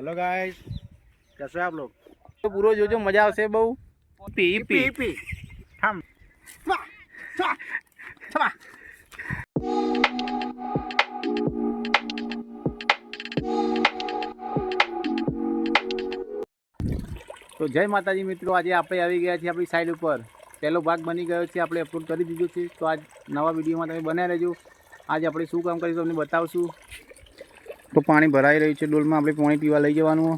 Hello guys, कैसे हैं आप लोग? तो पूरा जो जो मजा આવશે બહુ પી પી पी हम छमा छमा छमा। તો જય માતાજી મિત્રો, આજે આપણે આવી ગયા છીએ આપણી સાઈડ ઉપર. પહેલો ભાગ બની ગયો છે, આપણે અપલોડ કરી દીધો છે. તો આજ નવા વિડીયોમાં તમે બનાવી રહેજો. આજે આપણે શું કામ કરીશું તમને બતાવશું. તો પાણી ભરાઈ રહ્યું છે ડોલમાં, આપણે પાણી પીવા લઈ જવાનું.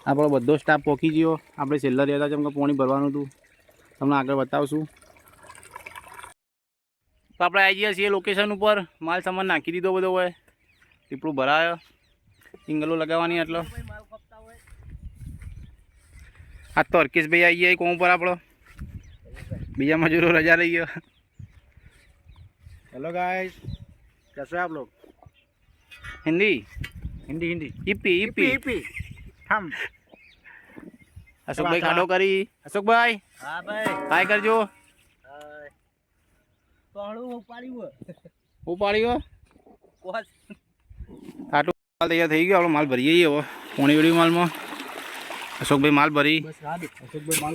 આપણો બધો સ્ટાફ પહોંચી ગયો. આપણે છેલ્લા રહેતા જેમ કે પાણી ભરવાનું હતું, તમને આગળ બતાવશું. તો આપણે આવી ગયા છીએ લોકેશન ઉપર. માલ સામાન નાખી દીધો બધો હોય, પીપળું ભરાયો, સિંગલો લગાવવાની. એટલે आज तो हरकेश भाई आई है कौन पर आप बीजा मजूरो रजा रही है। हेलो गाइस, कैसे हैं आप लोग? Hindi Hindi Hindi EP EP P हम अशोक भाई खाडो करी। अशोक भाई हाँ भाई काय करजो उपाड़ी खाटो माल तैयार थी गयो। माल भरीए हवे पोणी वेड़ी माल में अशोक भाई माल भरी,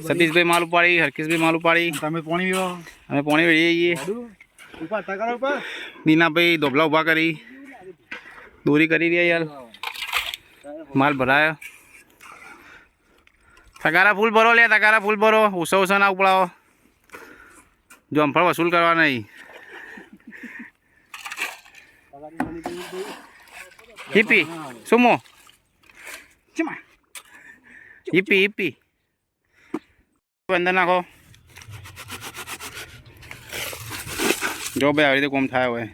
सतीश भाई माल उपाड़ी, हरकेश भाई माल उपाड़ी, તમે પાણી પીવો हमें पानी वेड़ीए। ઉપર તગારો ઉપર दीना भाई धोबला उभा करी, दूरी करी दिया यार, माल भराया। तगारा फूल भरो ले, तगारा फूल भरो, ऊसा ऊसा ना उपड़ाओ, जो हम फल वसूल करवा नहीं। ईपी सुमो छमा ईपी ईपी अंदर नाखो। जो भाई आ कोम था हुए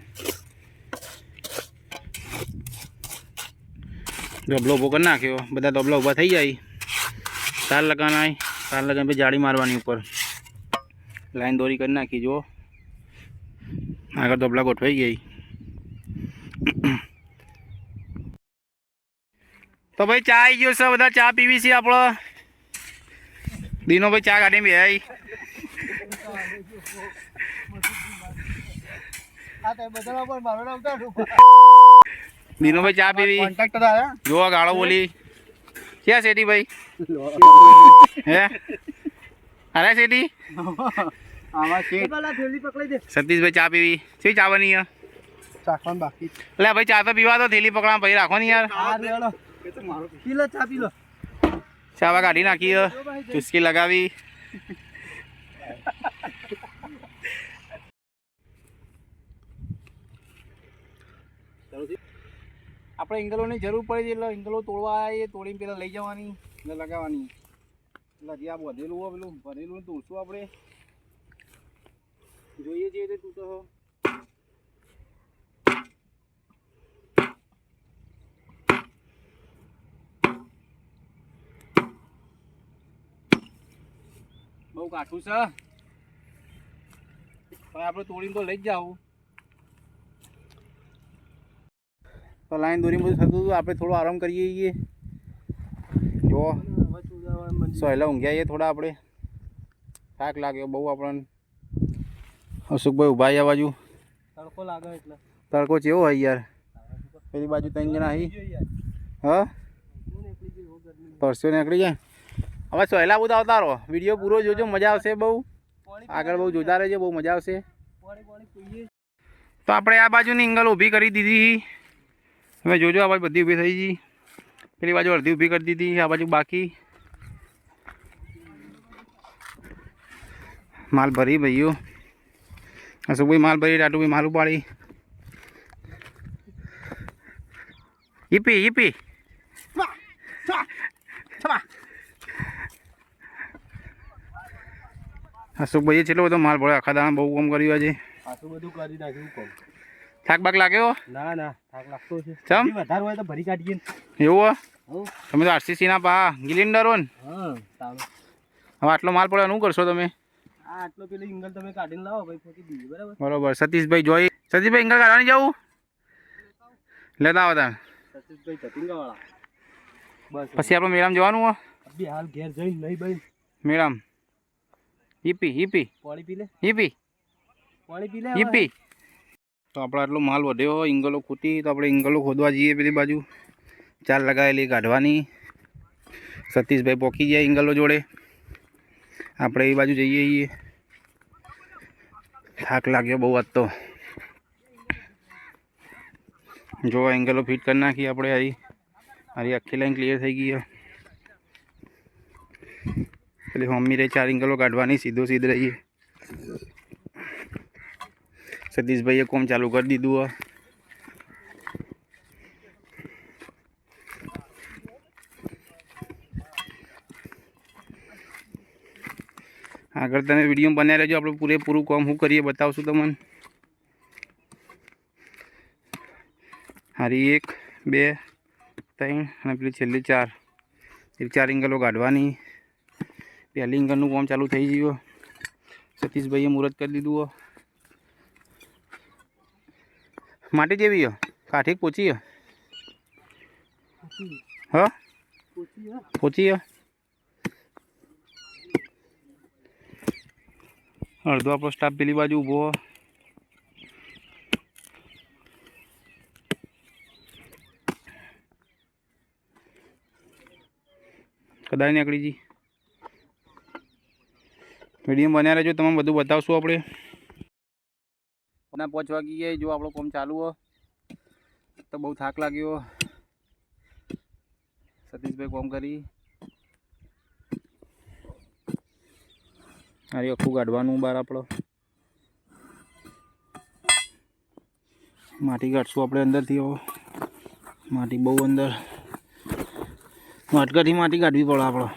डबलो उभो कर नाख्यो, बधा डबला उभा थी जाए। तार लगाना है, तार लगाने पे जाड़ी मारवानी ऊपर लाइन दोरी कर नाखी। जो आगे डबला गोठवाई गई। तो भाई चा आई गयो से, बधा चा पीवी छे। आपड़ो दीनो भाई चा गाड़ी में आई। दीनो भाई चा पीवी कॉन्ट्रैक्टर आया जो गाड़ो बोली क्या सेठी भाई है अरे सेठी आवा सेठ वाला थैली पकड़ी दे। सतीश भाई चा पीवी सी चा बनी है चाखन बाकी ले भाई चा तो पीवा तो थैली पकड़ा भाई राखो नहीं यार। पी लो चा पी लो। चावा गाड़ी नाखी है, चुस्की लगावी। આપણે ઇંગલોની જરૂર પડી છે એટલે ઇંગલો તોડવા આવીએ, તોડીને પેલા લઈ જવાની એટલે લગાવવાની. એટલે જ્યાં વધેલું હોય પેલું ભરેલું તોડશું આપણે. જોઈએ છીએ તે તૂટો બહુ કાઠું છે પણ આપણે તોડીને તો લઈ જ જાવ. તો લાઈન દોરી બધું થતું હતું, આપણે થોડો આરામ કરીએ છીએ. જો સહેલા ઊંઘ્યા છીએ થોડા, આપણે થાક લાગ્યો બહુ આપણને. અશોકભાઈ ઊભા આ બાજુ તડકો લાગે એટલે તડકો કેવો હોય યાર. પેલી બાજુ ત્રણ જણા અહીં હા પરસ્યો નીકળી જાય. હવે સહેલા બધા આવતા રહો, વિડીયો પૂરો જોજો, મજા આવશે બહુ. આગળ બહુ જોતા રહેજો, બહુ મજા આવશે. તો આપણે આ બાજુની ઇંગલ ઊભી કરી દીધી. તમે જોજો આ બાજુ બધી ઊભી થઈ ગઈ. પેલી બાજુ અડધી ઊભી કરી દીધી, આ બાજુ બાકી. માલ ભરી ભાઈઓ, અશોકભાઈ માલ ભરી, ટાટુભાઈ માલ ઉપાડી. ઈપી ઈપી અશોકભાઈએ છેલ્લો બધો માલ ભર્યો. આખા દાણા બહુ કામ કર્યું આજે. આટલું બધું કરી નાખ્યું કોમ. થાક બાક લાગ્યો? ના ના થાક લાગતો છે. ચમ વધારે હોય તો ભરી કાઢીએ. એવું હો તમે તો આરસીસી ના પા ગિલિન્ડર હો ને. હા તાવ હવે આટલો માલ પડ્યો શું કરશો તમે? આ આટલો પેલી ઇંગલ તમે કાઢીને લાવો ભાઈ, ફોટી દીધી બરાબર. બરોબર. સતીશભાઈ જોઈ, સતીશભાઈ ઇંગલ કાઢવાની જવું લેતા આવો તાર. સતીશભાઈ જતીંગા વાળા બસ પછી આપણે મેળામાં જવાનું હોય. અભી હાલ ઘેર જઈને નહીં ભાઈ મેળામાં ઈપી ઈપી પાણી પી લે, ઈપી પાણી પી લે ઈપી. તો આપણે આટલો માલ વધ્યો, ઇંગલો ખૂટી, તો આપણે ઇંગલો ખોદવા જઈએ પેલી બાજુ. ચાર લગાવેલી કાઢવાની. સતીશભાઈ પોકી જાય એંગલો જોડે, આપણે એ બાજુ જઈએ છીએ. થાક લાગ્યો બહુ આજ તો. જો એંગલો ફિટ કરી નાખીએ આપણે. હારી આખી લાઈન ક્લિયર થઈ ગઈ. પેલી મમ્મી રહી 4 એંગલો કાઢવાની, સીધો સીધ રહીએ. સતીશભાઈએ કોમ ચાલુ કરી દીધું. આગળ તમે વિડીયો બનાવી રહેજો, આપણે પૂરેપૂરું કામ શું કરીએ બતાવશું તમને. હારી 1 2 3 અને પેલી છેલ્લી 4 એંગલો કાઢવાની. પહેલી એંગલનું કામ ચાલુ થઈ ગયું. સતીશભાઈએ મુહૂર્ત કરી દીધું. માટી જેવી કાઠી પોચી હા પોચી અડધો આપણો સ્ટાફ પેલી બાજુ ઊભો. કદાચ નીકળી જી. વિડીયો બનાવી રહેજો, તમે બધું બતાવશું આપણે. 5 વાગી ગયા. જો આપણો કામ ચાલુ હો તો બહુ થાક લાગ્યો. સતીશભાઈ કામ કરી. અરે આખું કાઢવાનું બહાર. આપણો માટી કાઢશું આપણે અંદરથી. માટી બહુ અંદર વાટકાથી માટી કાઢવી પડે આપણો.